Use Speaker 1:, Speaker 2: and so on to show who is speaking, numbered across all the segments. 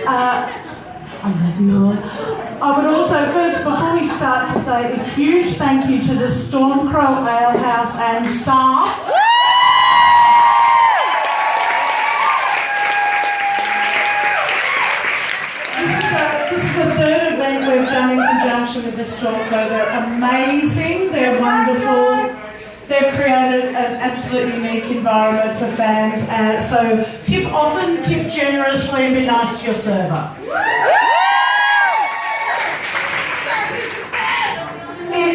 Speaker 1: I love you all. I would also, first, before we start, to say a huge thank you to the Stormcrow Ale House and staff. This is the third event we've done in conjunction with the Stormcrow. They're amazing, they're wonderful. They've created an absolutely unique environment for fans. So tip often, tip generously, and be nice to your server.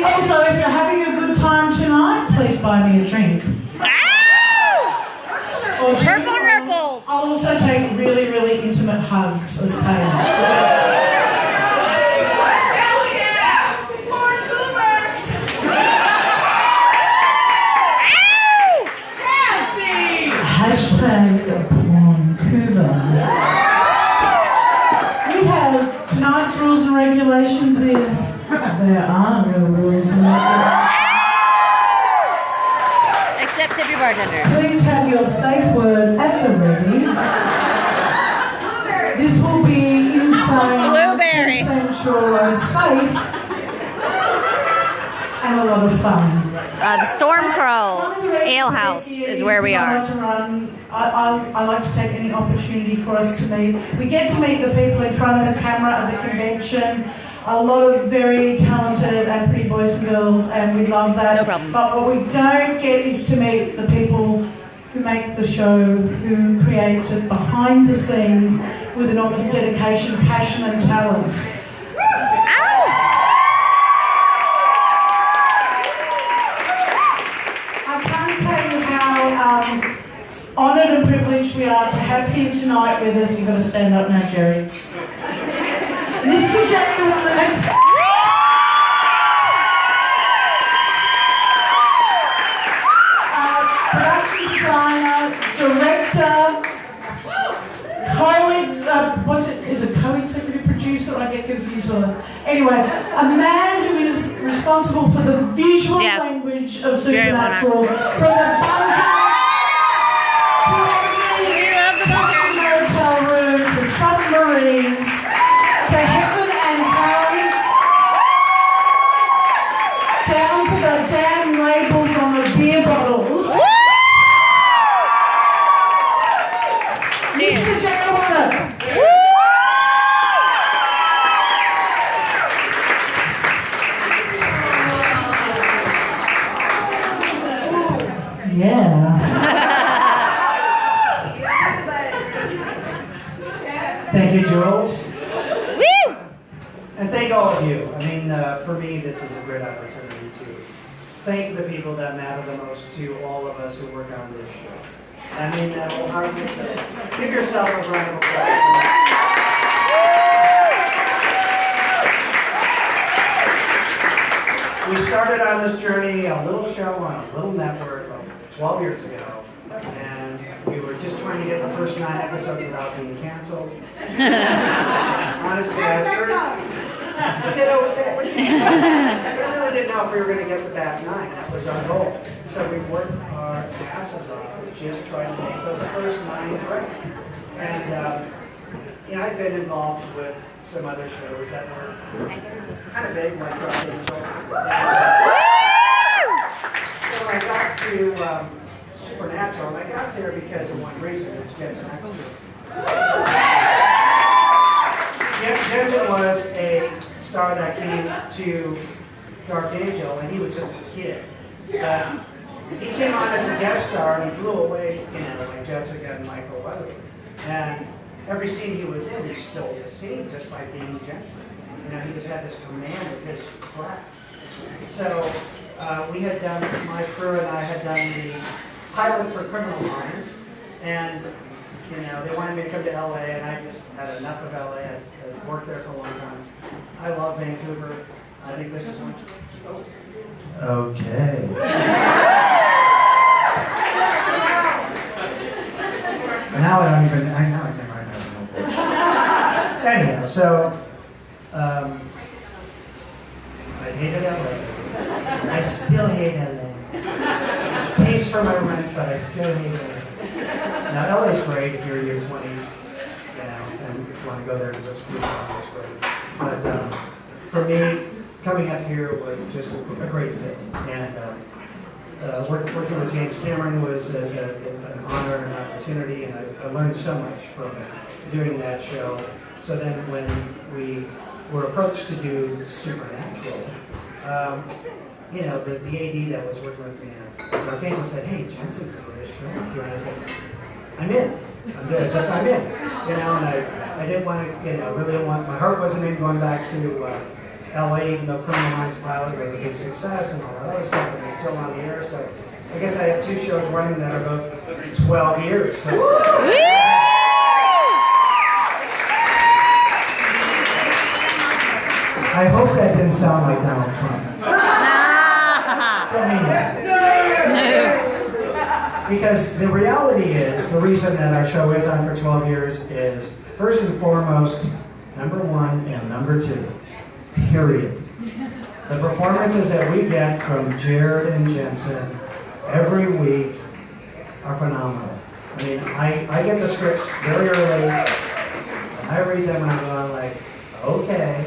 Speaker 1: Also, if you're having a good time tonight, please buy me a drink. Or
Speaker 2: Purple ripples.
Speaker 1: I'll also take really, really intimate hugs as payment. Vancouver. We have tonight's rules and regulations is there are no rules and regulations.
Speaker 2: Except if you're bartender.
Speaker 1: Please have your safe word at the ready. This will be insane, sensual and safe and a lot of fun.
Speaker 2: The Stormcrow Ale House is where we are.
Speaker 1: I like to take any opportunity for us to meet. We get to meet the people in front of the camera at the convention. A lot of very talented and pretty boys and girls, and we love that.
Speaker 2: No problem.
Speaker 1: But what we don't get is to meet the people who make the show, who create it behind the scenes with enormous dedication, passion and talent. Honoured and privileged we are to have here tonight with us. You've got to stand up now, Jerry. Mr. Jerry Wanek. Production designer, director, is it co-executive producer? I get confused on it. Anyway, a man who is responsible for the visual language of Supernatural, from the bunker hotel room to submarines to heaven and hell, down to the damn labels on the beer bottles. Mr. J. Wanek. Yeah.
Speaker 3: Thank you, Jules.
Speaker 2: Woo!
Speaker 3: And thank all of you. I mean, for me, this is a great opportunity to thank the people that matter the most to all of us who work on this show. I mean that wholeheartedly. So give yourself a round of applause. We started on this journey, a little show on a little network 12 years ago, and we were just trying to get the first 9 episodes without being canceled. Honestly, I sure did okay. We really didn't know if we were going to get the back 9. That was our goal. So we worked our asses off to just try to make those first 9 great. And you know, I've been involved with some other shows that were kind of big, like Dark Angel. So I got to Supernatural, and I got there because of one reason. It's Jensen Ackles. Jensen was a star that came to Dark Angel, and he was just a kid. He came on as a guest star, and he blew away, you know, like Jessica and Michael Weatherly. And every scene he was in, he stole the scene just by being Jensen. You know, he just had this command of his craft. So we had done, my crew and I had done the pilot for Criminal Minds, and you know, they wanted me to come to LA, and I just had enough of LA. I'd worked there for a long time. I love Vancouver. I think this is one. Okay. Now I don't even, now I can't write that. Anyhow, so I hated LA. I still hate LA. Pays for my rent, but I still hate LA. Now LA's great if you're in your 20s, you know, and want to go there to just read on this break. But for me, coming up here was just a great fit. And working with James Cameron was an honor and an opportunity, and I learned so much from doing that show. So then when we were approached to do Supernatural, the AD that was working with me on Dark Angel said, "Hey, Jensen's a British film." And I said, "I'm in. I'm good. I'm in." And I didn't want to, really didn't want, my heart wasn't in going back to LA, even though Criminal Minds pilot was a big success and all that other stuff, but it's still on the air. So I guess I have 2 shows running that are both 12 years. So. I hope that didn't sound like Donald Trump. Don't mean that. Because the reality is, the reason that our show is on for 12 years is, first and foremost, number 1 and number 2, period. The performances that we get from Jared and Jensen every week are phenomenal. I mean, I get the scripts very early, I read them and I'm going like, okay.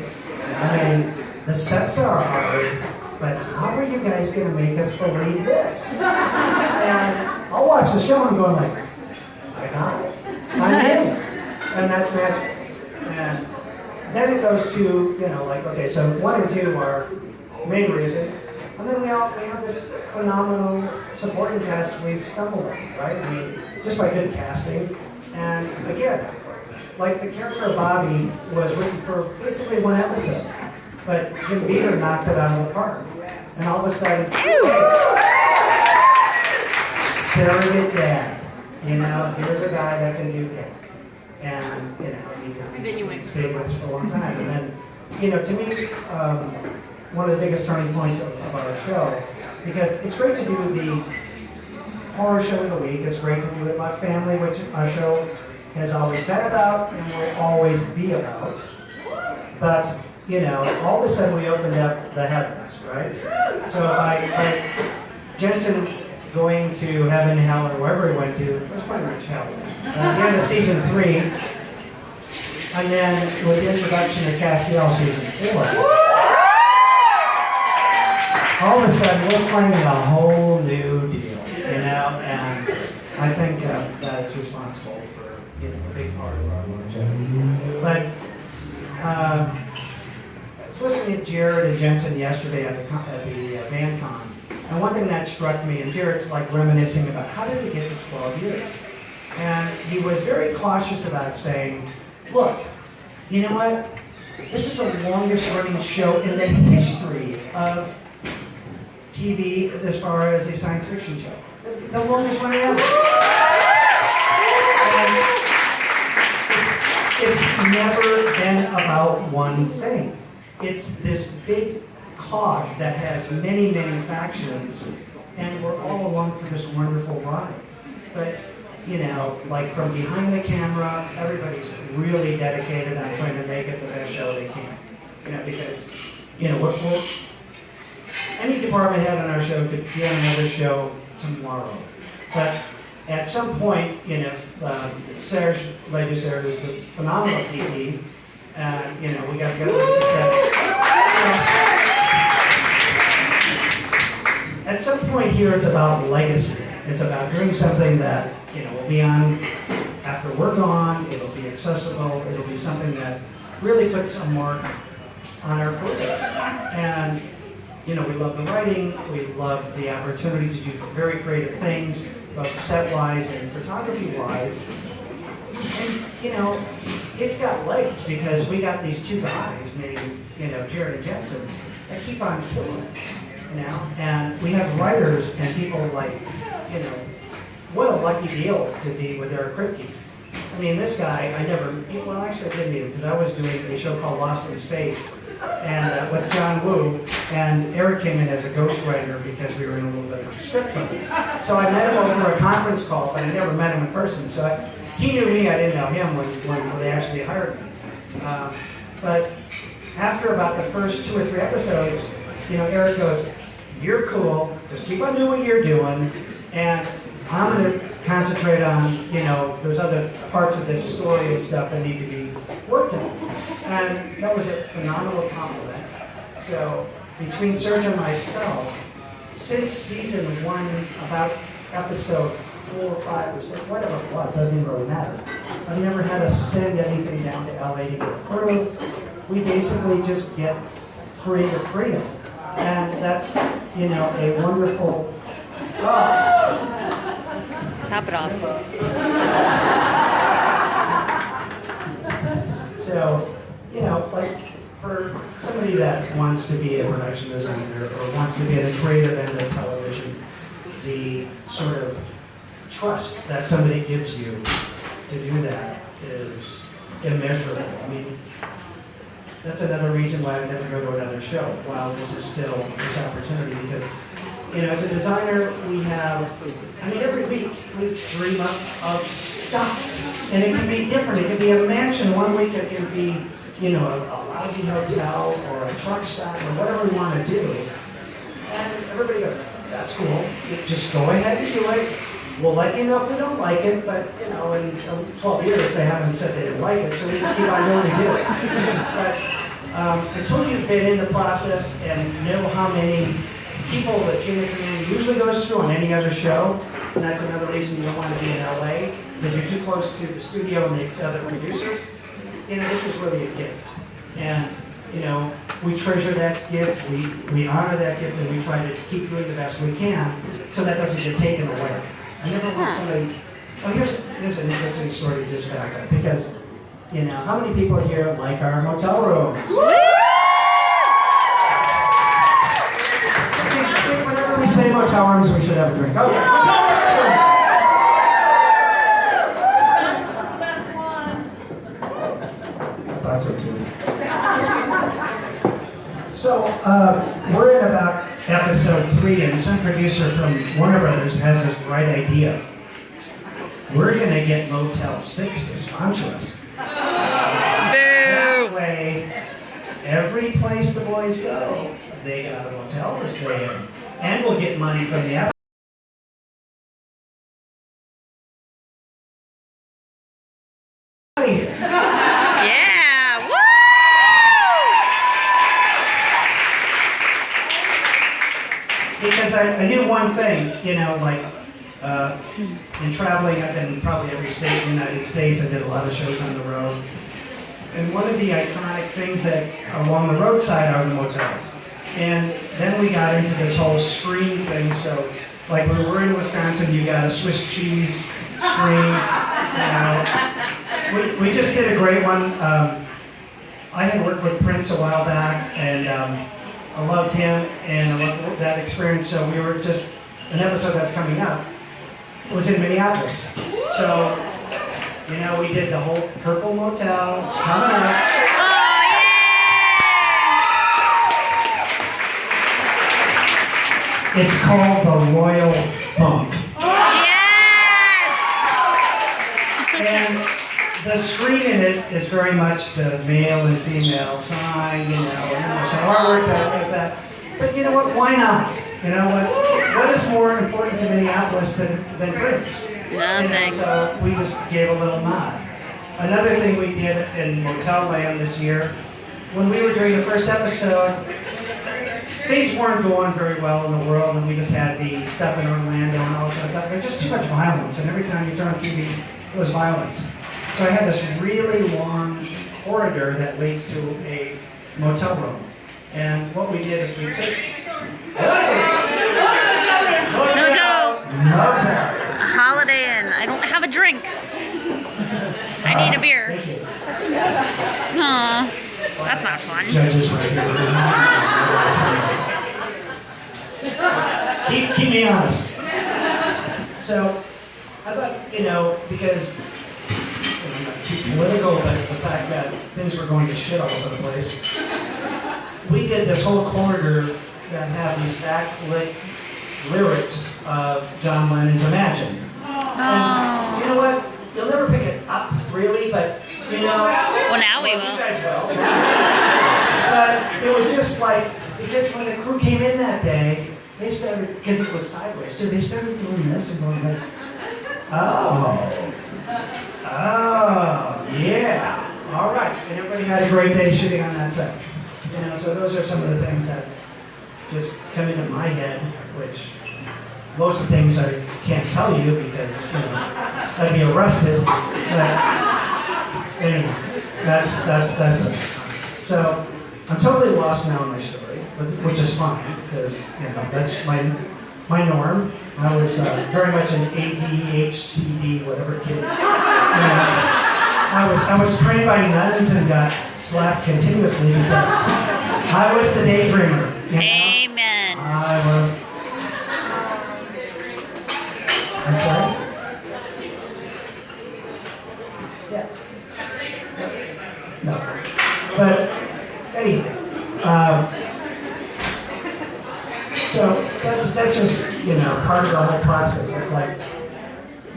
Speaker 3: I mean, the sets are hard, but how are you guys going to make us believe this? And I'll watch the show and I'm going like, I got it. I'm in. And that's magic. And then it goes to, okay, so 1 and 2 are main reason. And then we have this phenomenal supporting cast we've stumbled on, right? I mean, just by good casting. And again, like the character of Bobby was written for basically 1 episode. But Jim Beaver knocked it out of the park. And all of a sudden, surrogate dad. Here's a guy that can do dad. And, he's stayed with us for a long time. And then, to me, one of the biggest turning points of our show, because it's great to do the horror show of the week. It's great to do it about family, which our show has always been about and will always be about. But, all of a sudden we opened up the heavens, right? So by Jensen going to heaven, hell, or wherever he went to, it was pretty much hell. At the end of season 3, and then with the introduction of Castiel season 4, all of a sudden we're playing a whole new deal, and I think that is responsible for a big part of our longevity. But I was listening to Jared and Jensen yesterday at the BandCon, and one thing that struck me, and Jared's like reminiscing about how did we get to 12 years? And he was very cautious about saying, look, you know what? This is the longest running show in the history of TV as far as a science fiction show. The longest running ever. And it's never been about one thing. It's this big cog that has many, many factions, and we're all along for this wonderful ride. But, like from behind the camera, everybody's really dedicated on trying to make it the best show they can. Because, any department head on our show could be on another show tomorrow. But at some point, Serge Leducer, who's the phenomenal DP, we got together and said, at some point here, it's about legacy. It's about doing something that, will be on after we're gone, it'll be accessible, it'll be something that really puts a mark on our careers. And, we love the writing, we love the opportunity to do very creative things, both set-wise and photography-wise. And, it's got legs because we got these 2 guys named, Jared and Jensen, that keep on killing it, And we have writers and people like, what a lucky deal to be with Eric Kripke. I mean, this guy, I did meet him because I was doing a show called Lost in Space and with John Woo, and Eric came in as a ghostwriter because we were in a little bit of a script trouble. So I met him over a conference call, but I never met him in person. So he knew me, I didn't know him when they actually hired me. But after about the first 2 or 3 episodes, Eric goes, "You're cool, just keep on doing what you're doing, and I'm going to concentrate on, those other parts of this story and stuff that need to be worked on. And that was a phenomenal compliment. So between Serge and myself, since season 1, about episode 4 or 5 or 6, whatever it was, doesn't even really matter. I've never had to send anything down to LA to get approved. We basically just get creative freedom. And that's, a wonderful,
Speaker 2: Top it off.
Speaker 3: So, like for somebody that wants to be a production designer or wants to be at the creative end of television, the sort of trust that somebody gives you to do that is immeasurable. I mean, that's another reason why I never go to another show while this is still this opportunity, because as a designer, we have, every week we dream up of stuff. And it can be different. It can be a mansion. One week it can be, a lousy hotel or a truck stop or whatever we want to do. And everybody goes, that's cool. Just go ahead and do it. We'll let you know if we don't like it, but, in 12 years they haven't said they didn't like it, so we just keep on doing it. But until you've been in the process and know how many people that Chain of Command usually goes through on any other show, and that's another reason you don't want to be in LA, because you're too close to the studio and the other producers. This is really a gift. And, we treasure that gift, we honor that gift, and we try to keep doing the best we can so that doesn't get taken away. I never want somebody, here's an interesting story to just back up, because, how many people here like our motel rooms? Whenever we say motel rooms, we should have a drink. Okay, motel rooms! I thought so too. So, we're in about episode 3, and some producer from Warner Brothers has this bright idea. We're going to get Motel 6 to sponsor us. That way, every place the boys go, they got a motel to stay in. And we'll get money from the app.
Speaker 2: Yeah! Woo!
Speaker 3: Because I knew one thing, in traveling, I've been in probably every state in the United States. I did a lot of shows on the road. And one of the iconic things that along the roadside are the motels. And then we got into this whole screen thing. So, like when we're in Wisconsin, you got a Swiss cheese screen. We just did a great one. I had worked with Prince a while back, and I loved him, and I loved that experience. So we were just, an episode that's coming up was in Minneapolis. So, we did the whole Purple Motel. It's coming up. It's called the Royal Funk.
Speaker 2: Yes!
Speaker 3: And the screen in it is very much the male and female sign, and then there's some artwork that does that. But you know what? Why not? What is more important to Minneapolis than Prince?
Speaker 2: Nothing.
Speaker 3: So we just gave a little nod. Another thing we did in Motel Land this year, when we were doing the first episode, things weren't going very well in the world, and we just had the stuff in Orlando and all that kind of stuff. There's just too much violence, and every time you turn on TV, there was violence. So I had this really long corridor that leads to a motel room. And what we did is we took... Motel!
Speaker 2: A Holiday Inn. I don't have a drink. I need a beer.
Speaker 3: Thank you.
Speaker 2: Aw, that's not fun.
Speaker 3: Judges right here. Keep me honest. So, I thought, because I'm not too political, but the fact that things were going to shit all over the place, we did this whole corridor that had these backlit lyrics of John Lennon's Imagine. And you know what? You'll never pick it up, really, but,
Speaker 2: Well, now we will.
Speaker 3: You guys will. But it was just like, when the crew came in that day, they started, because it was sideways too, they started doing this and going like, Oh. Oh, yeah. All right. And everybody had a great day shooting on that set. So those are some of the things that just come into my head, which most of the things I can't tell you because, I'd be arrested. But anyway, that's it. So I'm totally lost now in my story, which is fine because, that's my norm. I was very much an ADHD, whatever kid. I was trained by nuns and got slapped continuously because I was the daydreamer.
Speaker 2: Amen.
Speaker 3: I'm sorry? Yeah. No. But anyway, so that's just, part of the whole process. It's like,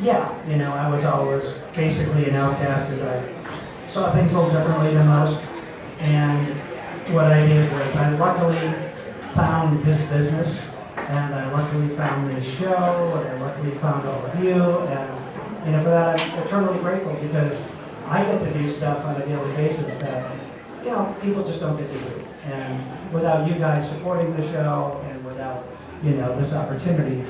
Speaker 3: I was always basically an outcast because I saw things a little differently than most. And what I did was I luckily found this business, and I luckily found this show, and I luckily found all of you, and for that I'm eternally grateful because I get to do stuff on a daily basis that, people just don't get to do. And without you guys supporting the show, and without, this opportunity,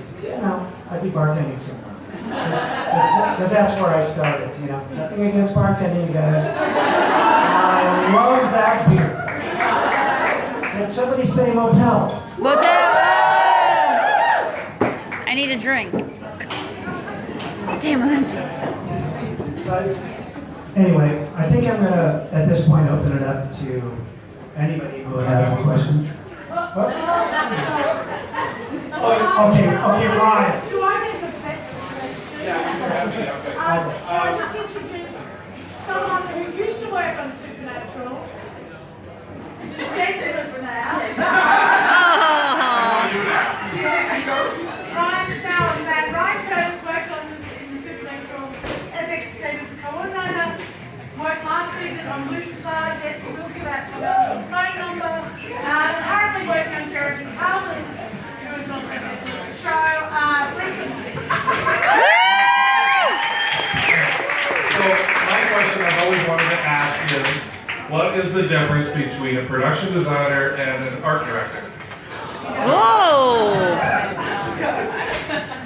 Speaker 3: I'd be bartending somewhere. Because that's where I started, Nothing against bartending, guys. I love that beer. Can somebody say motel?
Speaker 2: Motel! I need a drink. Damn, I'm empty.
Speaker 3: But anyway, I think I'm going to, at this point, open it up to anybody who has a question. What? Oh, okay, Ryan.
Speaker 1: Do I get to pet? I just introduced someone who used to work on Supernatural. Who's dead to us now. Ryan's now on that. Ryan first worked on in the Supernatural FX Series coordinator. Worked last season on Lucifer. Yes, he will give out Tom Ellis' phone number. Currently working on Jeremy Carlin, who is on the show Frequency.
Speaker 4: So my question I've always wanted to ask is, what is the difference between a production designer and an art director?
Speaker 2: Whoa!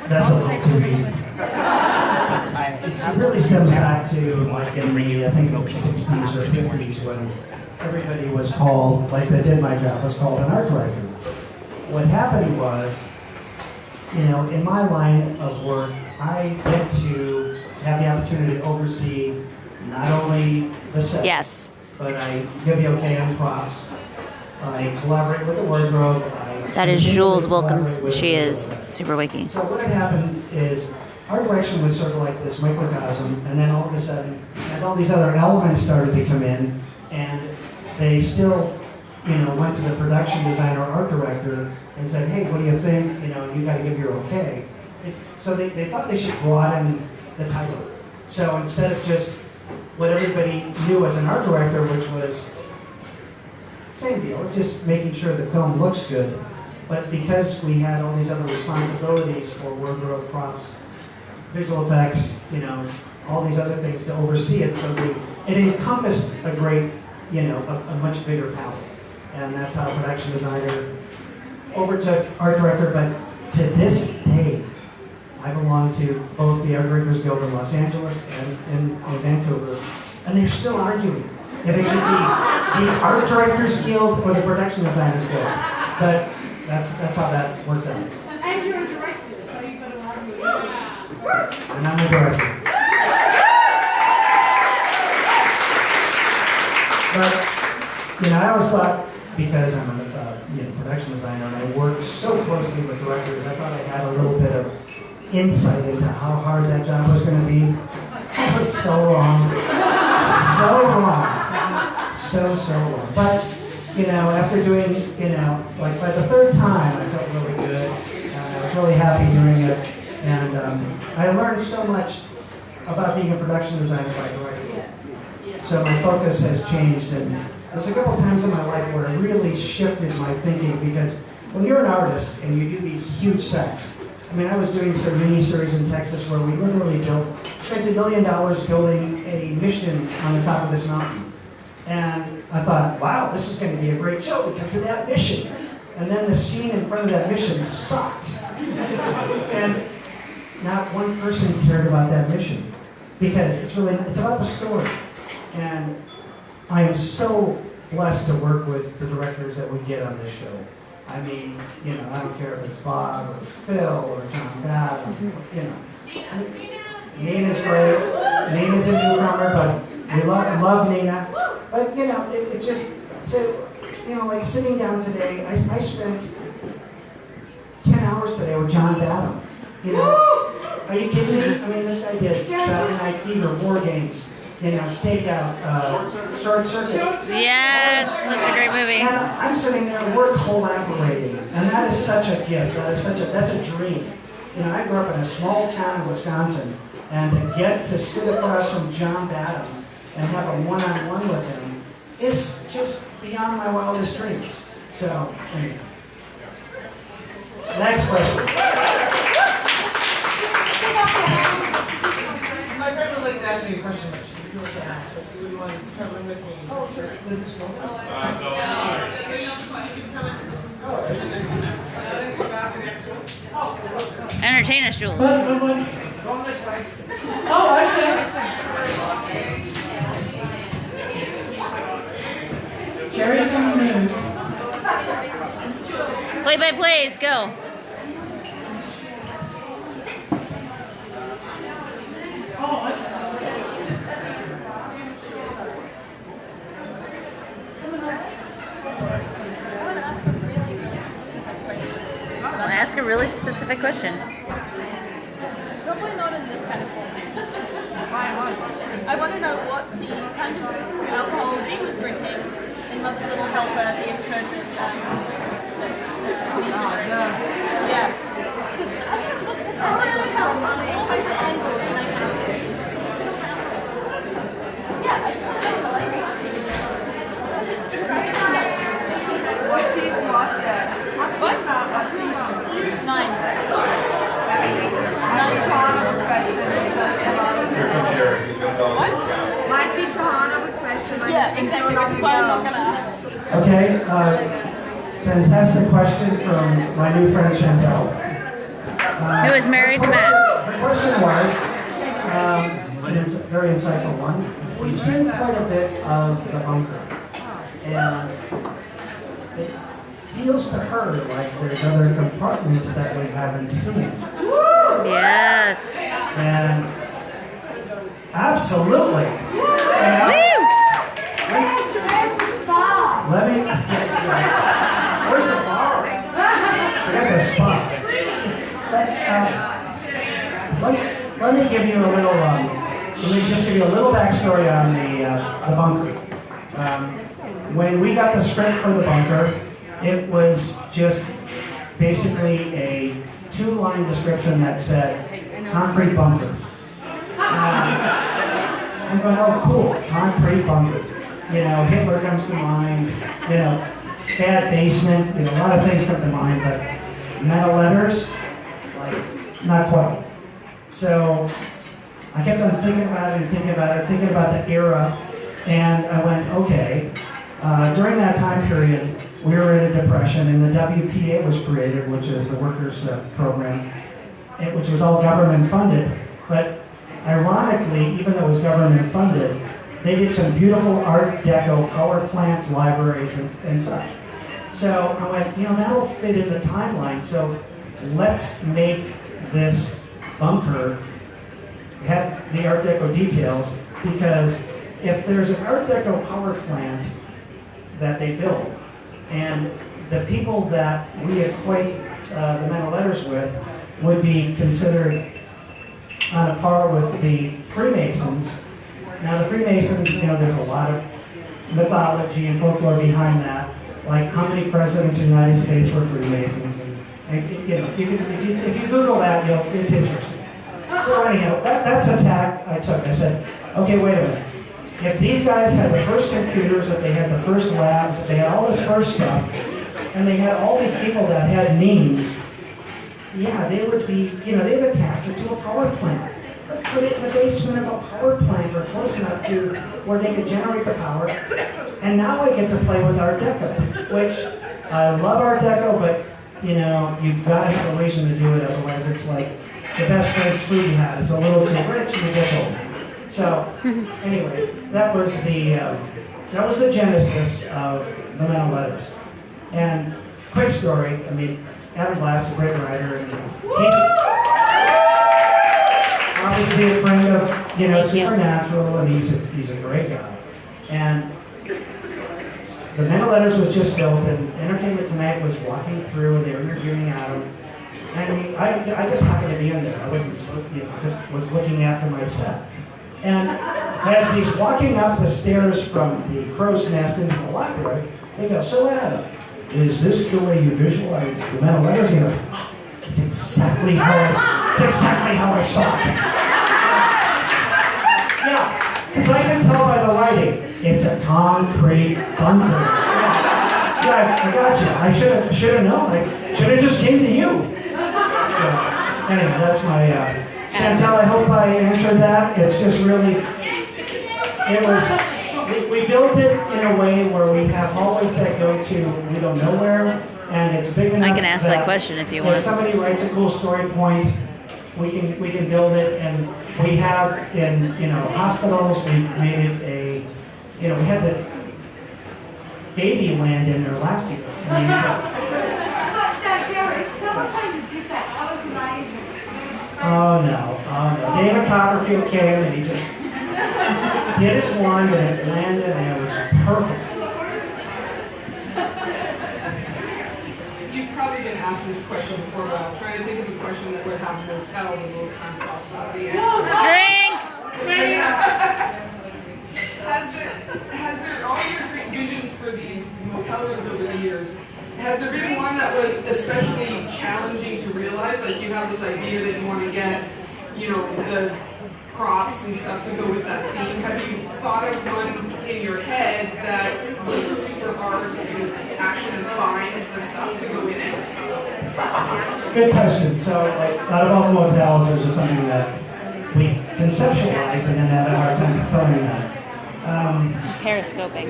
Speaker 3: That's a little too easy. It really stems back to like in the, I think it's the 60s or 50s when everybody was called, like that did my job, was called an art director. What happened was, in my line of work, I get to have the opportunity to oversee not only the sets,
Speaker 2: Yes.
Speaker 3: but I give the okay on props. I collaborate with the wardrobe.
Speaker 2: That is Jules Wilkins.
Speaker 3: With
Speaker 2: She
Speaker 3: the
Speaker 2: is
Speaker 3: visual effects.
Speaker 2: Super Wiki.
Speaker 3: So what had happened is our direction was sort of like this microcosm, and then all of a sudden, as all these other elements started to come in, and they still, went to the production designer or art director and said, hey, what do you think? You got to give your okay. So they thought they should broaden the title. So instead of just what everybody knew as an art director, which was same deal, it's just making sure the film looks good. But because we had all these other responsibilities for wardrobe, props, visual effects, all these other things to oversee it, so it encompassed a great, a much bigger palette. And that's how production designer overtook art director. But to this day, I belong to both the Art Directors Guild in Los Angeles and in Vancouver, and they're still arguing if it should be the Art Directors Guild or the Production Designers Guild. But that's how that worked out.
Speaker 1: And you're a director, so you've got to argue.
Speaker 3: And I'm the director. But I always thought, because I'm a production designer and I work so closely with directors, I thought I had a little bit of insight into how hard that job was going to be. I was so wrong. So wrong. So wrong. But, after doing, like by the third time, I felt really good. I was really happy doing it. And I learned so much about being a production designer by directing. So my focus has changed, and there's a couple times in my life where it really shifted my thinking, because when you're an artist and you do these huge sets, I mean, I was doing some mini-series in Texas where we literally spent $1 million building a mission on the top of this mountain. And I thought, wow, this is going to be a great show because of that mission. And then the scene in front of that mission sucked. And not one person cared about that mission because it's about the story. And I am so blessed to work with the directors that we get on this show. I mean, you know, I don't care if it's Bob or Phil or John Babb, you know. Nina's great. Nina's a newcomer, but we love Nina. But, you know, it just, so, you know, like sitting down today, I spent 10 hours today with John Babb. You know, are you kidding me? I mean, this guy did Saturday Night Fever, War Games, you know, Stakeout, Short Circuit.
Speaker 2: Yes, such a great movie.
Speaker 3: And I'm sitting there, we're collaborating, and that is such a gift. That's a dream. You know, I grew up in a small town in Wisconsin, and to get to sit across from John Babb and have a one-on-one with him is just beyond my wildest dreams. So, anyway. Next question.
Speaker 5: My friend would like to ask you a question, but she feels so bad, so if you would want to travel with me. Oh, sure. Does this go?
Speaker 2: Entertain us, Jules.
Speaker 1: Going this way. Oh, okay. Jerry's on the move.
Speaker 2: Play-by-plays, go.
Speaker 1: Oh, okay.
Speaker 2: Well, ask a really specific question.
Speaker 6: Probably not in this kind of format. I want to know what the kind of alcohol Dee was drinking in Mother's Little Helper, the episode that yeah. Because I haven't looked at that really help on all those angles and I kind of yeah, I don't know, like it's been cracking nuts.
Speaker 7: What season was that?
Speaker 6: What season? 9.
Speaker 7: Might be Toronto with question.
Speaker 4: Here comes Jerry, he's gonna tell us
Speaker 6: What?
Speaker 4: what's down.
Speaker 7: Might be Toronto with question.
Speaker 6: Yeah, exactly, which is why I'm not gonna ask.
Speaker 3: Okay, fantastic question from my new friend Chantel.
Speaker 2: Who is married to Matt.
Speaker 3: Her question was, and it's a very insightful one, we've seen quite a bit of the bunker, and it feels to her like there's other compartments that we haven't seen.
Speaker 2: Yes.
Speaker 3: And absolutely. And let me, where's the bar? Forget the spot. Let me give you a little, let me just give you a little backstory on the bunker. When we got the script for the bunker, it was just basically a 2-line description that said, concrete bunker. I'm going, oh cool, concrete bunker. You know, Hitler comes to mind, you know, bad basement, you know, a lot of things come to mind, but metal letters, like, not quite. So I kept on thinking about it, thinking about the era, and I went, okay, during that time period, we were in a depression, and the WPA was created, which is the workers' program, which was all government funded. But ironically, even though it was government funded, they did some beautiful Art Deco power plants, libraries, and such. So I went, you know, that'll fit in the timeline. So let's make this bunker have the Art Deco details, because if there's an Art Deco power plant that they build, and the people that we equate the metal letters with would be considered on a par with the Freemasons. Now the Freemasons, you know, there's a lot of mythology and folklore behind that, like how many presidents of the United States were Freemasons, and you know, if you Google that, it's interesting. So anyhow, that's a tack I took. I said, okay, wait a minute. If these guys had the first computers, if they had the first labs, if they had all this first stuff, and they had all these people that had means, yeah, they would be, they'd attach it to a power plant. Let's put it in the basement of a power plant or close enough to where they could generate the power. And now I get to play with Art Deco, which I love Art Deco, but you've got to have a reason to do it, otherwise it's like the best French food you had. It's a little too rich and it gets old. So anyway, that was the genesis of the metal letters. And quick story, Adam Glass is a great writer, and he's obviously a friend of Supernatural, and he's a great guy. And the metal letters was just built, and Entertainment Tonight was walking through, and they were interviewing Adam. And I just happened to be in there. I wasn't, just was looking after my set. And as he's walking up the stairs from the crow's nest into the library, they go, "So Adam, is this the way you visualize the metal letters?" He goes, "Oh, it's exactly how I saw it." Yeah, because I can tell by the writing, it's a concrete bunker. Yeah, I got you. I should have known. I should have just came to you. So anyway, that's my Chantel. I hope I answered that. It's just really, we built it in a way where we have hallways that go to we don't know where, and it's big enough.
Speaker 2: I can ask that question if you want.
Speaker 3: If somebody writes a cool story point, we can build it, and we have in hospitals. We created we had the baby land in there last year. Oh no. David Copperfield came and he just did his wand and it landed and it was perfect.
Speaker 5: You've probably been asked this question before, but I was trying to think of a question that would have motel the most times possible to be answered.
Speaker 2: Drink!
Speaker 5: Has there all your great visions for these motel rooms over the years, has there been one that was especially challenging to realize? Like you have this idea that you want to get, the props and stuff to go with that theme. Have you thought of one in your head that was super hard to actually find the stuff to go in it?
Speaker 3: Good question. So, out of all the motels, there's just something that we conceptualized and then had a hard time fulfilling that.
Speaker 2: Periscoping.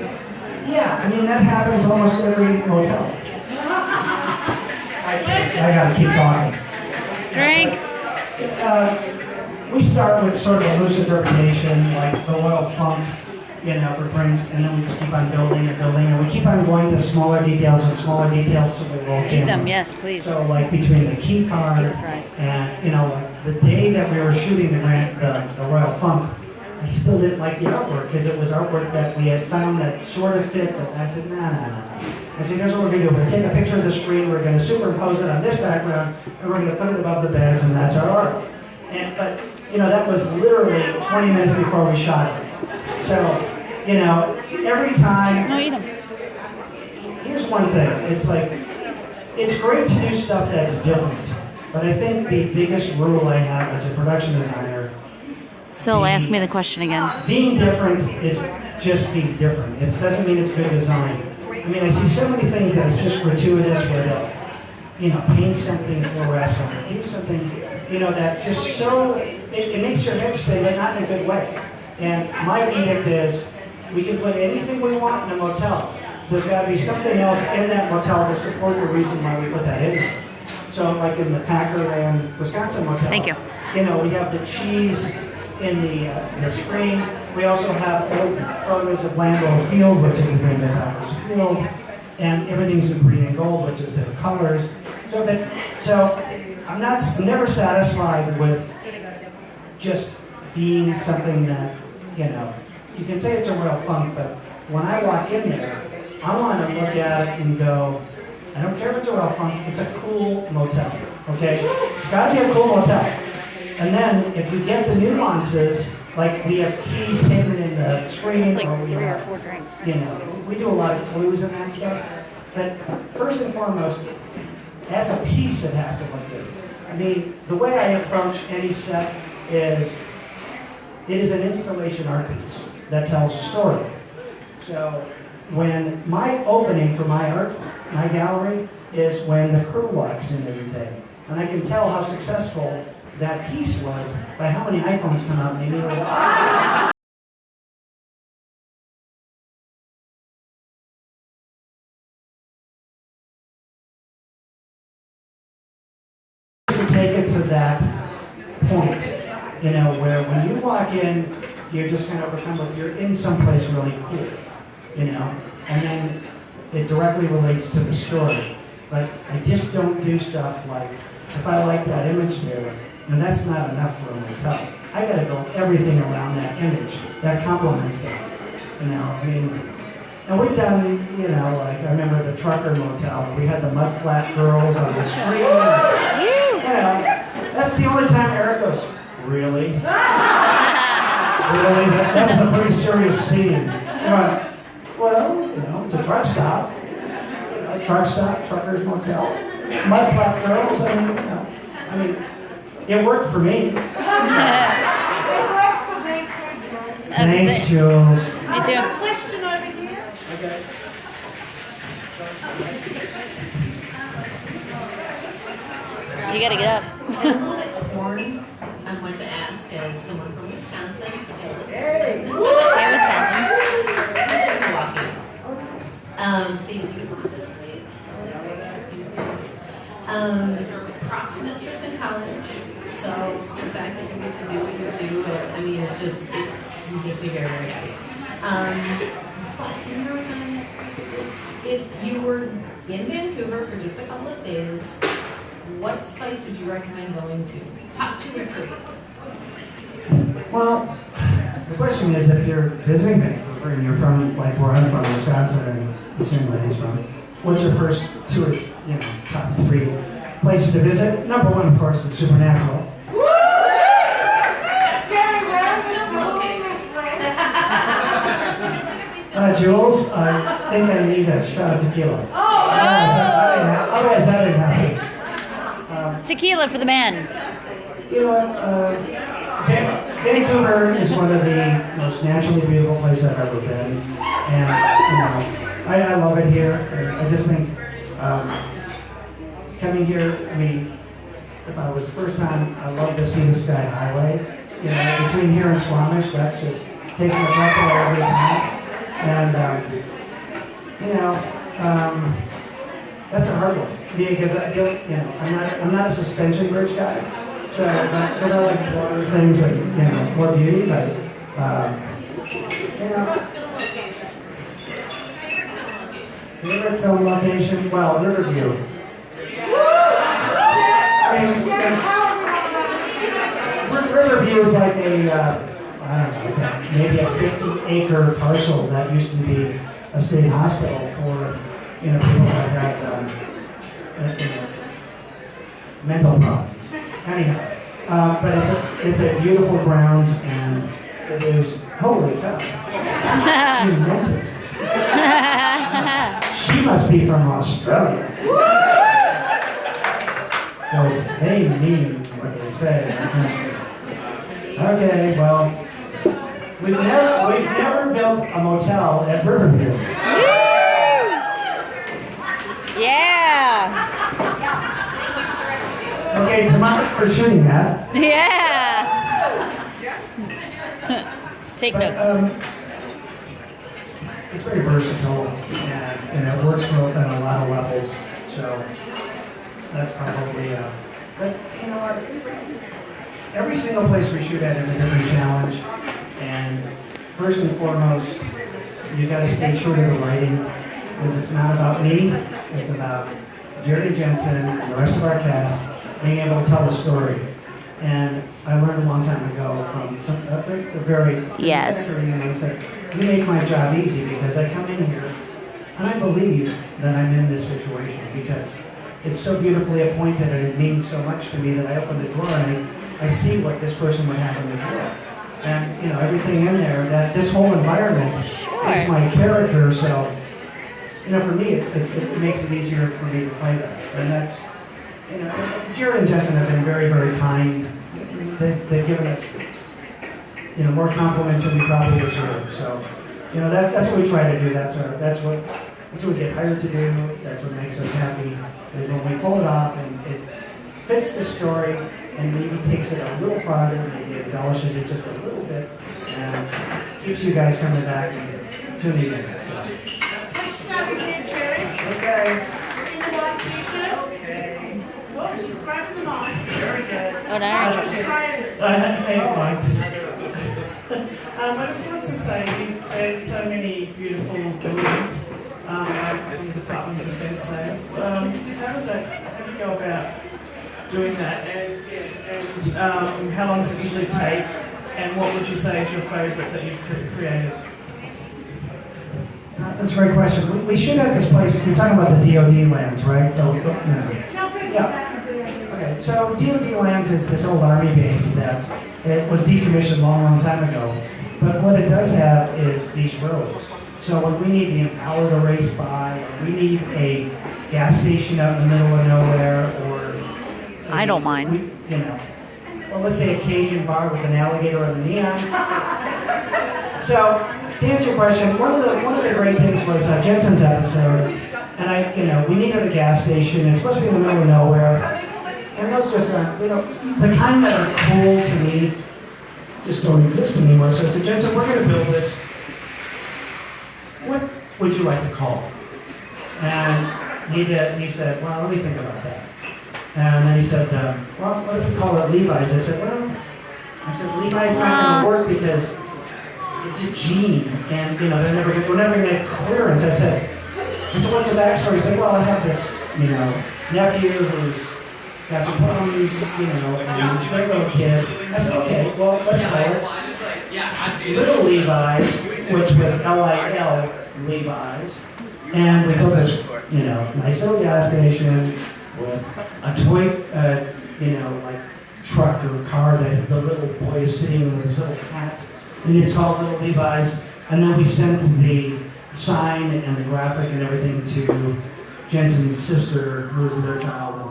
Speaker 3: Yeah, that happens almost every motel. I gotta keep talking.
Speaker 2: Drink.
Speaker 3: We start with sort of a loose interpretation, like the Royal Funk, for Prince, and then we just keep on building and we keep on going to smaller details and smaller details so we roll camera.
Speaker 2: Eat them, yes, please.
Speaker 3: So, between the key card and, the day that we were shooting the Royal Funk, I still didn't like the artwork because it was artwork that we had found that sort of fit, but I said, no. I said, here's what we're going to do. We're going to take a picture of the screen, we're going to superimpose it on this background, and we're going to put it above the beds, and that's our art. But that was literally 20 minutes before we shot it. So, every time...
Speaker 2: No, eat them.
Speaker 3: Here's one thing. It's great to do stuff that's different, but I think the biggest rule I have as a production designer...
Speaker 2: So ask me the question again.
Speaker 3: Being different is just being different. It doesn't mean it's good design. I see so many things that is just gratuitous where they'll, paint something fluorescent or do something, that's just so, it makes your head spin, but not in a good way. And my edict is, we can put anything we want in a motel. There's got to be something else in that motel to support the reason why we put that in there. So like in the Packerland, Wisconsin motel.
Speaker 2: Thank you.
Speaker 3: We have the cheese in the screen. We also have old photos of Lambeau Field, which is the Green Bay Packers field, and everything's in green and gold, which is their colors. So I'm never satisfied with just being something that, you can say it's a Royal Funk, but when I walk in there, I want to look at it and go, I don't care if it's a Royal Funk, it's a cool motel, okay? It's got to be a cool motel. And then if you get the nuances, like we have keys hidden in the screen,
Speaker 2: It's like
Speaker 3: or we
Speaker 2: 3 or
Speaker 3: have,
Speaker 2: 4 drinks.
Speaker 3: we do a lot of clues and that stuff. But first and foremost, as a piece, it has to look good. The way I approach any set is, it is an installation art piece that tells a story. So when my opening for my art, my gallery, is when the crew walks in every day. And I can tell how successful that piece was by how many iPhones come out and they immediately go, ah! To take it to that point, you know, where when you walk in, you're just kind of overcome with, you're in someplace really cool, you know, and then it directly relates to the story. But I just don't do stuff like, if I like that image there, and that's not enough for a motel. I gotta go everything around that image that complements that, you know, I mean, and we've done, you know, like, I remember the Trucker Motel, we had the mud flat girls on the screen, and, you know, that's the only time Eric goes, really? Really? That was a pretty serious scene. Right. Well, you know, it's a truck stop. You know, truck stop, Trucker's Motel, mud flat girls. I mean, you know, it worked for me.
Speaker 1: It works for me too.
Speaker 3: Thanks, Jules.
Speaker 2: Me
Speaker 1: I
Speaker 2: too.
Speaker 1: have a question over here.
Speaker 3: Okay.
Speaker 2: You gotta get up.
Speaker 8: I'm a little bit torn on what to ask as someone from Wisconsin. Okay, Milwaukee. Being you specifically. Props mistress in college. So the fact that you get to do what you do, I mean, it makes me very, very happy. But in your opinion, if you were in Vancouver for just a couple of days, what sites would you recommend going to? Top 2 or 3?
Speaker 3: Well, the question is, if you're visiting Vancouver and you're from, like where I'm from, Wisconsin, and this young lady's from, what's your first 2 or, top 3 places to visit? Number 1, of course, is Supernatural. Jules, I think I need a shot of tequila. Otherwise, that didn't happen.
Speaker 2: Tequila for the man.
Speaker 3: You know what? Vancouver is one of the most naturally beautiful places I've ever been, and I love it here. I just think coming here. I mean, if I was the first time, I love the Sea to Sky Highway. You know, between here and Squamish, that's just takes my breath away every time. And that's a hard one because I'm not a suspension bridge guy. So because I like water things and more beauty, but favorite film location? Well, Riverview. I mean, Riverview is like it's maybe a 50-acre parcel that used to be a state hospital for people that had mental problems. Anyhow, but it's a beautiful grounds, and it is, holy cow, she meant it. She must be from Australia. Because they mean what they say. Okay, well, we've never built a motel at Riverview.
Speaker 2: Yeah.
Speaker 3: Okay, tomorrow for shooting that.
Speaker 2: Yeah. Take notes.
Speaker 3: It's very versatile, and it works on a lot of levels. So that's probably. But you know what? Every single place we shoot at is a different challenge, and first and foremost, you got to stay true to the writing, because it's not about me. It's about Jerry Jensen and the rest of our cast being able to tell the story. And I learned a long time ago from a very
Speaker 2: yes.
Speaker 3: He said, "You make my job easy because I come in here and I believe that I'm in this situation because it's so beautifully appointed and it means so much to me that I open the drawer and I see what this person would have in the drawer. And everything in there, that this whole environment is my character. So for me, it makes it easier for me to play that. And that's Jerry and Jensen have been very, very kind. They've given us more compliments than we probably deserve. So that's what we try to do. That's what we get hired to do. That's what makes us happy. Is when we pull it off, and fits the story and maybe takes it a little farther, maybe embellishes it just a little bit, and keeps you guys coming back and tuning in. So. Okay. Okay.
Speaker 1: Oh, she's grabbing the mic.
Speaker 3: Very good.
Speaker 2: Oh, there.
Speaker 9: I had 8 mics. I just wanted to say you've had so many beautiful buildings like the Department of Defence says. How do you go about doing that? And how long does it usually take? And what would you say is your favourite that you've created?
Speaker 3: That's a great question. We should have this place, you're talking about the DoD lands, right? Yeah. Okay, so DoD lands is this old army base that it was decommissioned a long, long time ago. But what it does have is these roads. So when we need the Impala to race by, or we need a gas station out in the middle of nowhere, or
Speaker 2: I don't mind.
Speaker 3: Well, let's say a Cajun bar with an alligator on the neon. So to answer your question, one of the great things was Jensen's episode, and we needed a gas station. It's supposed to be in the middle of nowhere, and those just aren't, the kind that are cool to me just don't exist anymore. So I said, Jensen, we're going to build this. What would you like to call it? And he said, well, let me think about that. And then he said, well, what if we call it Levi's? I said, Levi's not going to work because it's a gene, and we're never going to get clearance. I said, what's the backstory? He said, well, I have this, nephew who's got some problems, and he's a great little kid. I said, okay, well, let's call it Little Levi's, which was L-I-L, Levi's. And we built this, nice little gas station with a toy, truck or car that the little boy is sitting in with his little hat. And it's called Little Levi's. And then we sent the sign and the graphic and everything to Jensen's sister, who was their child. And,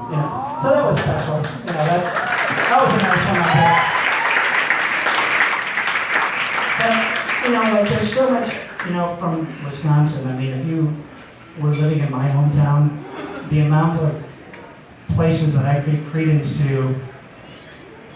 Speaker 3: so that was special. That was a nice one. But, there's so much, from Wisconsin. I mean, if you were living in my hometown, the amount of places that I take credence to,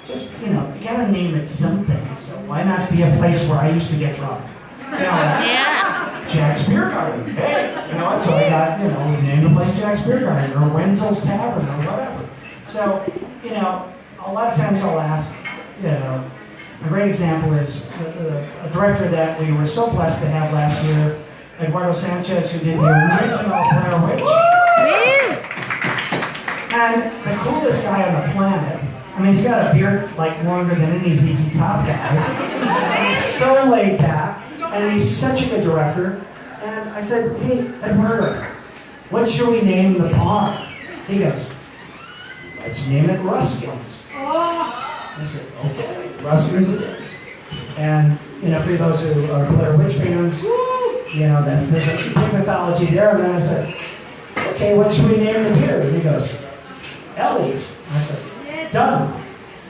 Speaker 3: just, you gotta name it something. So why not be a place where I used to get drunk?
Speaker 2: Yeah.
Speaker 3: Jack's Beer Garden. Hey, so I got, we named the place Jack's Beer Garden or Wenzel's Tavern or whatever. So, a lot of times I'll ask, a great example is a director that we were so blessed to have last year, Eduardo Sanchez, who did the original Blair Witch. And the coolest guy on the planet. I mean, he's got a beard longer than any ZZ Top guy. And he's so laid back, and he's such a good director. And I said, hey, Eduardo, what should we name the pond? He goes, let's name it Ruskins. I said, okay, Ruskins it is. And, for those who are Blair Witch fans, there's a big mythology there. And then I said, okay, what should we name the beer? And he goes, Ellie's. I said, done.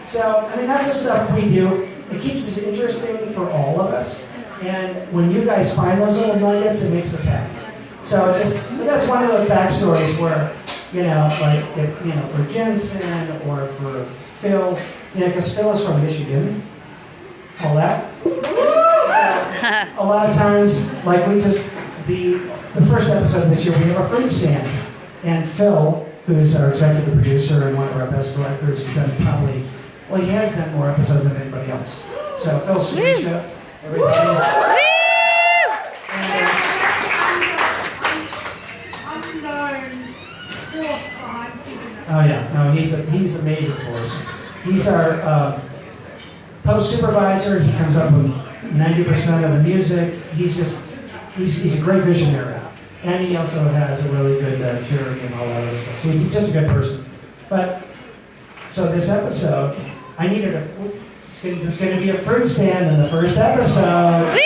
Speaker 3: So, that's the stuff we do. It keeps us interesting for all of us. And when you guys find those little nuggets, it makes us happy. So it's just, that's one of those backstories where, for Jensen or for Phil, because Phil is from Michigan, all that. So, a lot of times, the first episode this year, we have a fruit stand. And Phil, who's our executive producer and one of our best directors, who's done he has done more episodes than anybody else. So Phil Swisha, everybody. Oh yeah, no, he's a major force. He's our post supervisor. He comes up with 90% of the music. He's a great visionary. And he also has a really good charity and all that other stuff. So he's just a good person. But, so this episode, there's going to be a fruit stand in the first episode.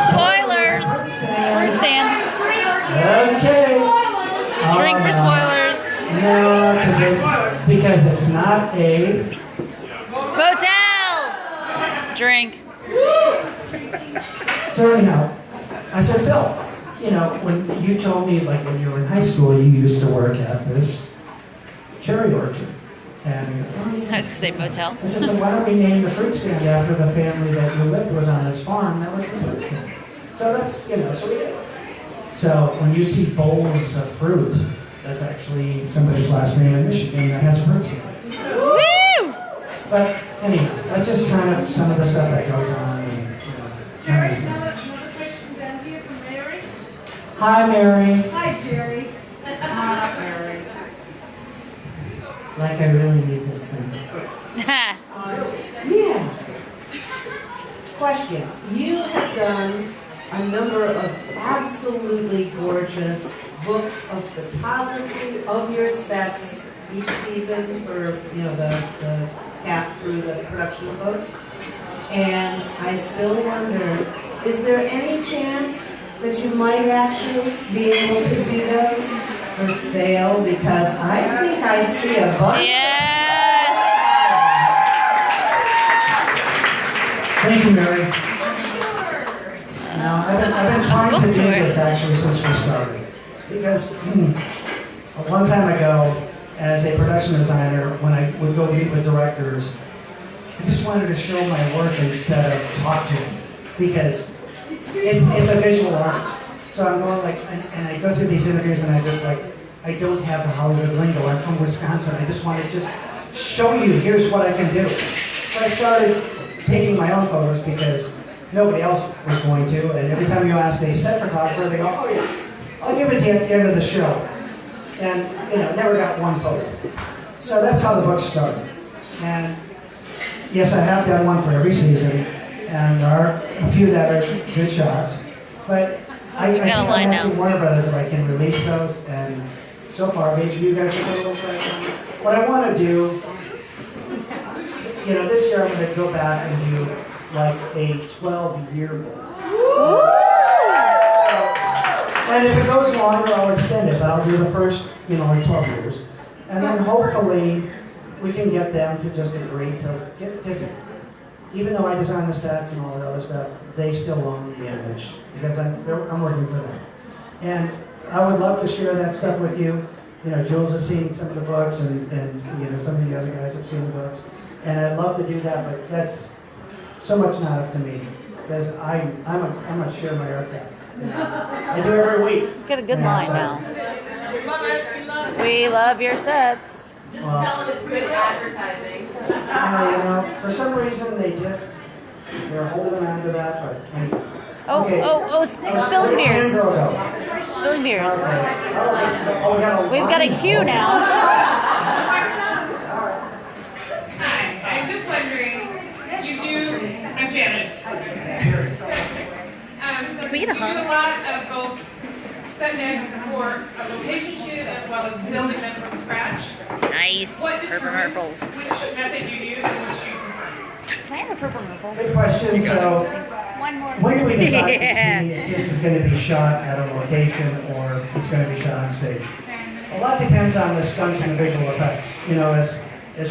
Speaker 2: Spoilers! Fruit stand.
Speaker 3: Okay.
Speaker 2: Drink for spoilers.
Speaker 3: No, because it's not a
Speaker 2: Hotel! Drink.
Speaker 3: So anyhow, I said, Phil, when you told me, when you were in high school, you used to work at this cherry orchard. And he goes, oh, yeah.
Speaker 2: I was gonna say motel.
Speaker 3: I said, so why don't we name the fruit stand after the family that you lived with on this farm? That was the fruit stand. So that's, you know, so we did. So when you see bowls of fruit, that's actually somebody's last name in Michigan that has a fruit stand.
Speaker 2: Woo!
Speaker 3: But anyway, that's just kind of some of the stuff that goes on. And, you know,
Speaker 1: Jerry, another question down here from Mary.
Speaker 3: Hi, Mary.
Speaker 1: Hi, Jerry.
Speaker 7: Hi, Mary.
Speaker 10: Like I really need this thing. Yeah. Question. You have done a number of absolutely gorgeous books of photography of your sets each season for, you know, the cast crew, the production folks. And I still wonder, is there any chance that you might actually be able to do those for sale? Because I think I see a bunch.
Speaker 2: Yes.
Speaker 3: Thank you, Mary. Now, I've been trying to do this actually since we started. Because a long time ago, as a production designer, when I would go meet with directors, I just wanted to show my work instead of talk to them. Because it's a visual art. So I'm going like, and I go through these interviews and I just like, I don't have the Hollywood lingo. I'm from Wisconsin. I just want to just show you, here's what I can do. So I started taking my own photos because nobody else was going to. And every time you asked a set photographer, they go, oh yeah, I'll give it to you at the end of the show. And, you know, never got one photo. So that's how the book started. And yes, I have done one for every season. And there are a few that are good shots. But I think I'm asking Warner Brothers if I can release those. And so far, maybe you guys are going to look right now. What I want to do, you know, this year I'm going to go back and do like a 12-year book. And if it goes longer, I'll extend it, but I'll do the first, you know, like 12 years. And then hopefully we can get them to just agree to get, because even though I design the sets and all that other stuff, they still own the image because I'm working for them. And I would love to share that stuff with you. You know, Jules has seen some of the books and you know, some of the other guys have seen the books. And I'd love to do that, but that's so much not up to me because I'm a share my art guy. I do it every week.
Speaker 2: Get a good line now. We love your sets.
Speaker 8: Just tell them it's good advertising.
Speaker 3: You know, for some reason they're holding on to that, but anyway.
Speaker 2: Spilling beers. Spilling beers. We've got a queue now.
Speaker 11: Hi, I'm just wondering, I'm Janet.
Speaker 2: We get a
Speaker 11: you do a lot of both set deck for a location shoot as well as building them from scratch.
Speaker 2: Nice.
Speaker 11: What
Speaker 2: Purple
Speaker 11: determines
Speaker 2: purples.
Speaker 11: which method you use and which you prefer?
Speaker 2: Can I have a purple purple?
Speaker 3: Good question. So,
Speaker 2: One more.
Speaker 3: when do we decide between if this is going to be shot at a location or it's going to be shot on stage? A lot depends on the stunts and the visual effects. You know, as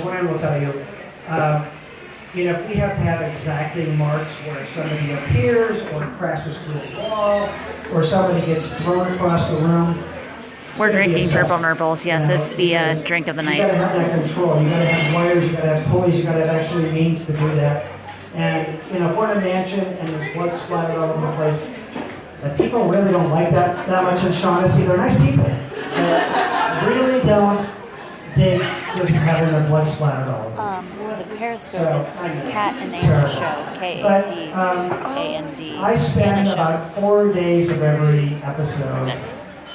Speaker 3: Ryan will tell you, you know, if we have to have exacting marks where somebody appears or crashes through a wall or somebody gets thrown across the room.
Speaker 2: We're drinking purple nurples. Yes, it's the drink of the night.
Speaker 3: You gotta have that control. You gotta have wires, you gotta have pulleys, you gotta have actually means to do that. And, you know, if we're in a mansion and there's blood splattered all over the place, people really don't like that much in Shaughnessy. They're nice people. They really don't dig just having their blood splattered all over.
Speaker 2: The periscope is Cat and Andy
Speaker 3: terrible.
Speaker 2: show. K-A-T-A-N-D.
Speaker 3: I spend about 4 days of every episode.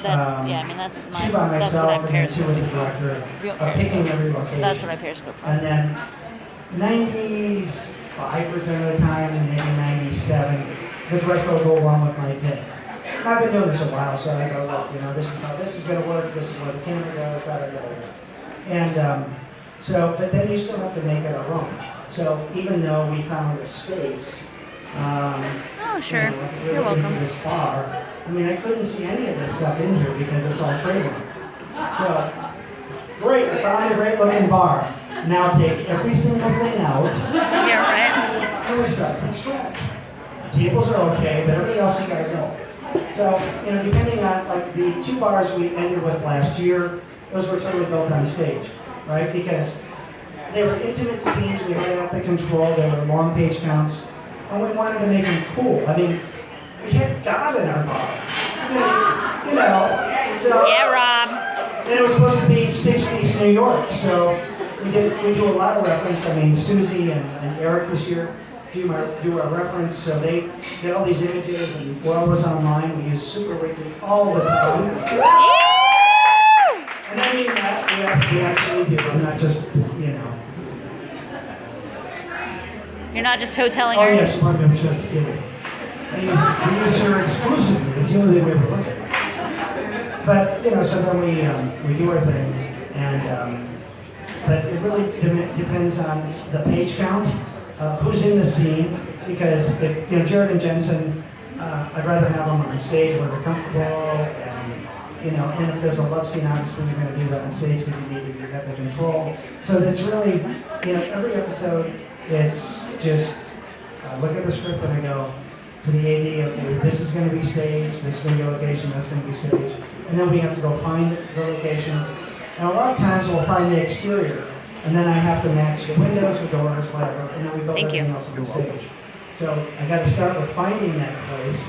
Speaker 2: That's yeah. I mean that's my.
Speaker 3: Two by
Speaker 2: That's what
Speaker 3: myself
Speaker 2: I'm
Speaker 3: and then two with the
Speaker 2: periscope.
Speaker 3: director, picking every location.
Speaker 2: That's what I periscope from.
Speaker 3: And then 95% of the time, maybe 97%, the director will go along with my pick. I've been doing this a while, so I go, look, you know, this is how this is going to work. This is where the camera goes. Da da da da. And so, but then you still have to make it our own. So even though we found a space.
Speaker 2: Oh, sure.
Speaker 3: You know, like
Speaker 2: You're welcome.
Speaker 3: for this bar. I mean, I couldn't see any of this stuff in here because it's all trademark. So, great, I found a great looking bar. Now take every single thing out.
Speaker 2: Yeah, right.
Speaker 3: And we start from scratch. The tables are okay, but everything else you gotta go. So, you know, depending on, like, the 2 bars we ended with last year, those were totally built on stage. right? Because they were intimate scenes, we had to have the control, there were long page counts, and we wanted to make them cool. I mean, we had God in our bar. You know, so.
Speaker 2: Yeah, Rob.
Speaker 3: And it was supposed to be 60s New York, so we do a lot of reference. I mean, Susie and Eric this year do a reference, so they get all these images, and we're always online. We use SuperWiki all the time. And I mean that, we actually do. I'm not just, you know.
Speaker 2: You're not just hoteling
Speaker 3: Oh
Speaker 2: her?
Speaker 3: yes, I'm going to church, kidding. We use her exclusively. It's the only way we ever look at it. But, you know, so then we do our thing, and but it really depends on the page count, who's in the scene, because, you know, Jared and Jensen, I'd rather have them on stage where they're comfortable, and, you know, and if there's a love scene, obviously you're going to do that on stage because you need to have the control. So it's really, you know, every episode, it's just, I look at the script and I go to the AD, okay, this is going to be staged, this is going to be location, that's going to be staged. And then we have to go find the locations. And a lot of times we'll find the exterior, and then I have to match the windows, the doors, whatever, and then we build everything else on the stage. So I got to start with finding that place,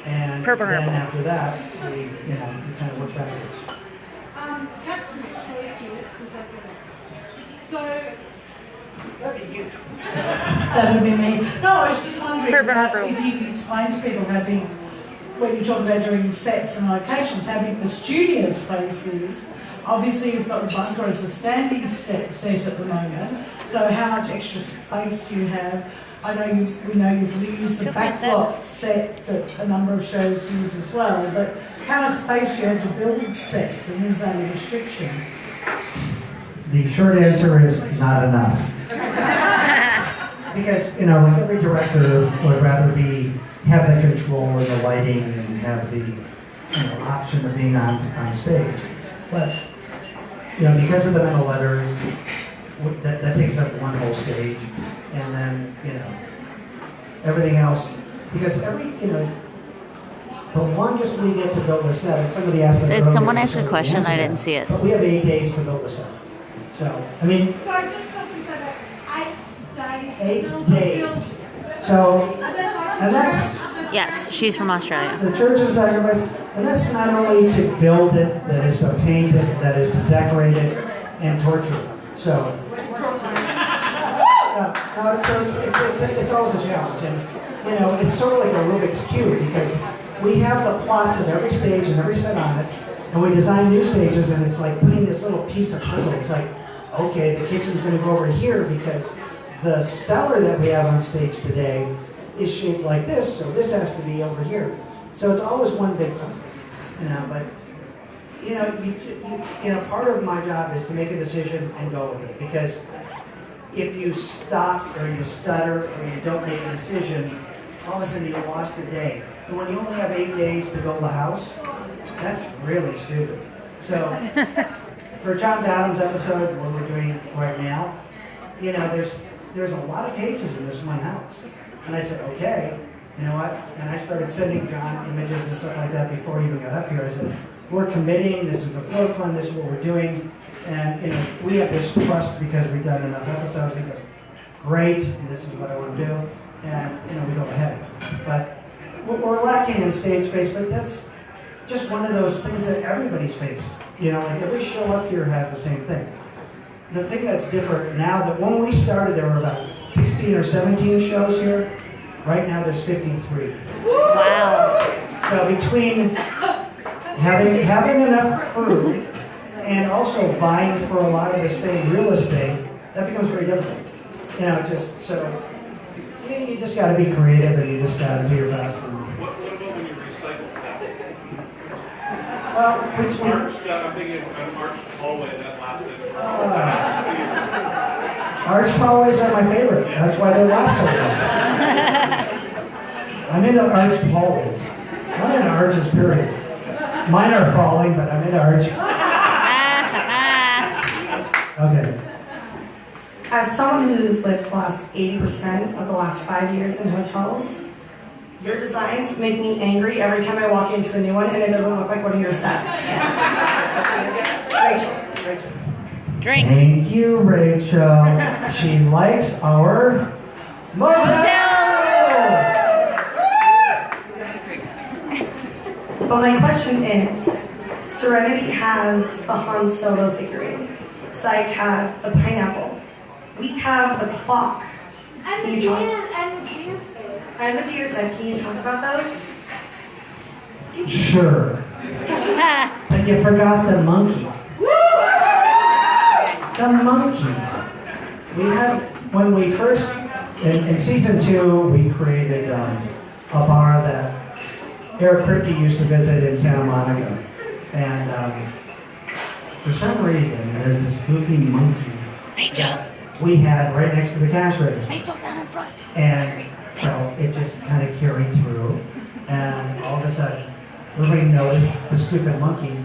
Speaker 3: and then after that, we kind of work backwards.
Speaker 1: Captain's choice here, so
Speaker 3: that'd be you.
Speaker 1: That would be me. No, I was just wondering if you could explain to people how big, when you're talking about doing sets and locations, how big the studio space is. Obviously, you've got the bunker as a standing set at the moment. So, how much extra space do you have? I know we know you've used the backlot set that a number of shows use as well. But how much space do you have to build sets, and is that a restriction?
Speaker 3: The short answer is not enough. Because, you know, like every director would rather have the control of the lighting and have the option of being on stage. But, you know, because of the metal letters, that takes up one whole stage. And then, you know, everything else, because the longest we get to build a set, and somebody asked that
Speaker 2: Did
Speaker 3: earlier,
Speaker 2: someone ask a question? I didn't see it.
Speaker 3: But we have 8 days to build a set. So, I mean...
Speaker 1: So I just thought you said 8 days.
Speaker 3: 8 days. So, and that's...
Speaker 2: Yes, she's from Australia.
Speaker 3: The church and sacrifice, and that's not only to build it, that is to paint it, that is to decorate it, and torture it. So, it's always a challenge, and you know, it's sort of like a Rubik's Cube, because we have the plots of every stage and every set on it, and we design new stages, and it's like putting this little piece of puzzle. It's like, okay, the kitchen's going to go over here because the cellar that we have on stage today is shaped like this, so this has to be over here. So it's always one big puzzle, you know. But you know, part of my job is to make a decision and go with it, because if you stop or you stutter or you don't make a decision, all of a sudden you lost a day. And when you only have 8 days to build a house, that's really stupid. So for John Badham's episode, what we're doing right now, you know, there's a lot of pages in this one house. And I said, okay, you know what? And I started sending John images and stuff like that before he even got up here. I said, we're committing, this is the floor plan, this is what we're doing. And, you know, we have this trust because we've done enough episodes. He goes, great, this is what I want to do. And, you know, we go ahead. But we're lacking in stage space, but that's just one of those things that everybody's faced. You know, like every show up here has the same thing. The thing that's different now, that when we started, there were about 16 or 17 shows here. Right now, there's 53.
Speaker 2: Wow.
Speaker 3: So between having enough crew and also vying for a lot of the same real estate, that becomes very difficult. You know, just so you just got to be creative and you just got to do your best.
Speaker 4: What about when you recycle sets?
Speaker 3: I'm
Speaker 4: thinking of an arched hallway that lasted.
Speaker 3: Arched hallways are my favorite. That's why they last so long. I'm into arched hallways. I'm into arches, period. Mine are falling, but I'm into arch. Okay.
Speaker 12: As someone who's lived the last 80% of the last 5 years in hotels, your designs make me angry every time I walk into a new one and it doesn't look like one of your sets. Rachel.
Speaker 2: Drink.
Speaker 3: Thank you, Rachel. She likes our motels.
Speaker 12: But my question is, Serenity has a Han Solo figurine. Psych had a pineapple. We have the clock.
Speaker 13: And
Speaker 12: Can
Speaker 13: the
Speaker 12: you talk?
Speaker 13: deer's head.
Speaker 12: And the deer's head. Can you talk about those?
Speaker 3: Sure. But you forgot the monkey. The monkey. We had, when we first, in season 2, we created a bar that Eric Kripke used to visit in Santa Monica. And for some reason, there's this goofy monkey that we had right next to the cash register.
Speaker 2: Rachel, down in front.
Speaker 3: And so it just kind of carried through. And all of a sudden, everybody noticed the stupid monkey.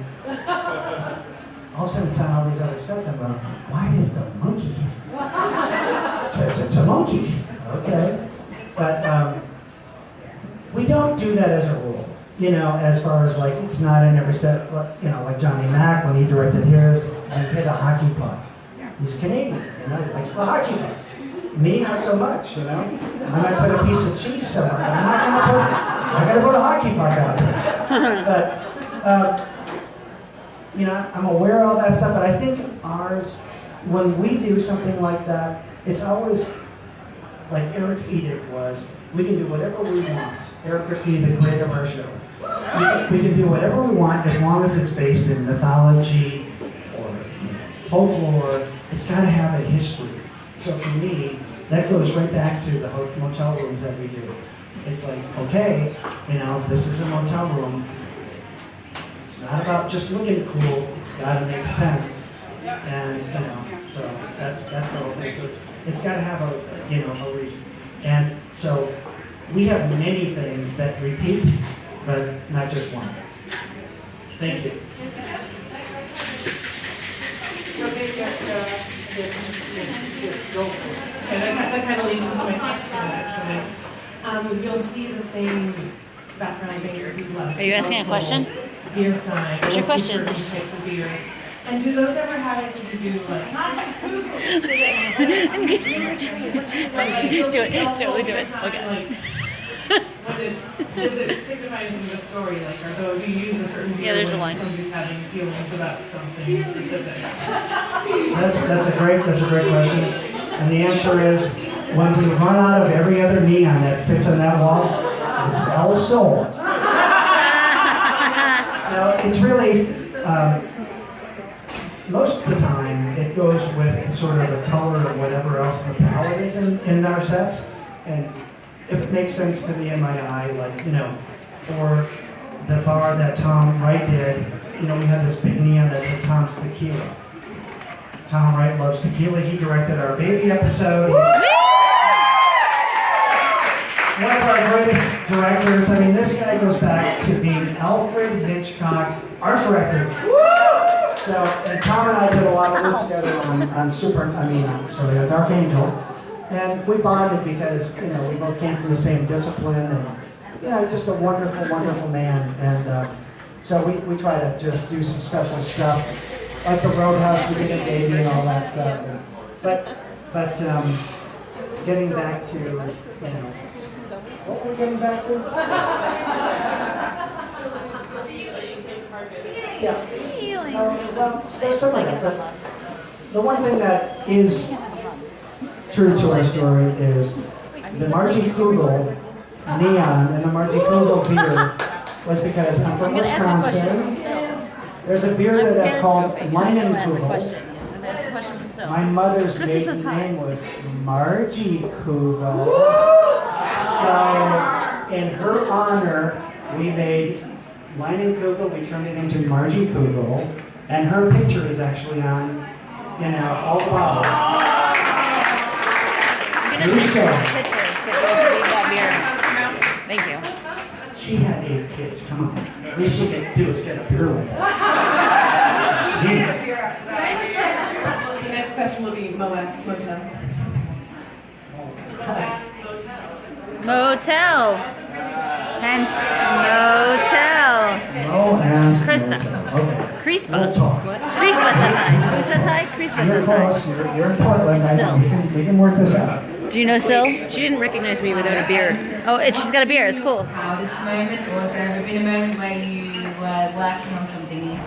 Speaker 3: All of a sudden, it's on all these other sets. I'm going, why is the monkey here? Because it's a monkey. Okay. But we don't do that as a rule. You know, as far as like, it's not in every set, you know, like Johnny Mac when he directed his, and hit a hockey puck. He's Canadian, you know, he likes the hockey puck. Me, not so much, you know. I might put a piece of cheese somewhere, but I'm not going to put, I got to put a hockey puck out there. But, you know, I'm aware of all that stuff, but I think ours, when we do something like that, it's always, like Eric's edict was, we can do whatever we want. Eric Kripke, the creator of our show. We can do whatever we want as long as it's based in mythology or folklore. It's got to have a history. So for me, that goes right back to the motel rooms that we do. It's like, okay, you know, if this is a motel room, it's not about just looking cool. It's got to make sense. And, you know, so that's the whole thing. So it's got to have a reason. And so we have many things that repeat, but not just one. Thank you.
Speaker 9: So maybe just go for it. And that kind of leads into my question, actually. You'll see the same background things that people have.
Speaker 2: Are you asking a question?
Speaker 9: Beer sign.
Speaker 2: What's your question?
Speaker 9: Certain types of beer. And do those ever have anything to do like?
Speaker 2: Do it. Okay.
Speaker 9: What is it signify anything in the story? Like, do you use a certain beer
Speaker 2: there's a
Speaker 9: when
Speaker 2: line.
Speaker 9: somebody's having feelings about something specific?
Speaker 3: That's a great question. And the answer is, when we run out of every other neon that fits on that wall, it's all sold. Now, it's really, most of the time, it goes with sort of the color or whatever else the palette is in our sets. And if it makes sense to me in my eye, like, you know, for the bar that Tom Wright did, you know, we have this big neon that said Tom's Tequila. Tom Wright loves tequila. He directed our baby episode. He's one of our greatest directors. I mean, this guy goes back to being Alfred Hitchcock's art director. So, and Tom and I did a lot of work together on Dark Angel. And we bonded because, you know, we both came from the same discipline and, you know, just a wonderful, wonderful man. And so we try to just do some special stuff. Like the Roadhouse, we did a baby and all that stuff. And, but getting back to, you know, what were we getting back to? Yeah. Well, there's some of that, but the one thing that is true to our story is the Margie Kugel neon and the Margie Kugel beer was because I'm from Wisconsin. There's a beer that's called Leinenkugel. My mother's maiden name was Margie Kugel. So in her honor, we made Leinenkugel, we turned it into Margie Kugel, and her picture is actually on, you know, all the bottles. True story.
Speaker 2: Thank you.
Speaker 3: She had 8 kids, come on. At least she could do is get a beer with her.
Speaker 11: The next question will be Moas Motel.
Speaker 2: Motel. Hence, motel.
Speaker 3: No ass
Speaker 2: Krista.
Speaker 3: motel. Okay.
Speaker 2: Crispa.
Speaker 3: We'll talk.
Speaker 2: Crispa says hi. Who says hi? Christmas
Speaker 14: You're
Speaker 2: this time.
Speaker 14: close. You're in Portland. We can work this out.
Speaker 2: Do you know Sil? She didn't recognize me without a beard. Oh, she's got a beard. It's cool.
Speaker 7: Proudest moment, or has there ever been a moment where you were working on something and you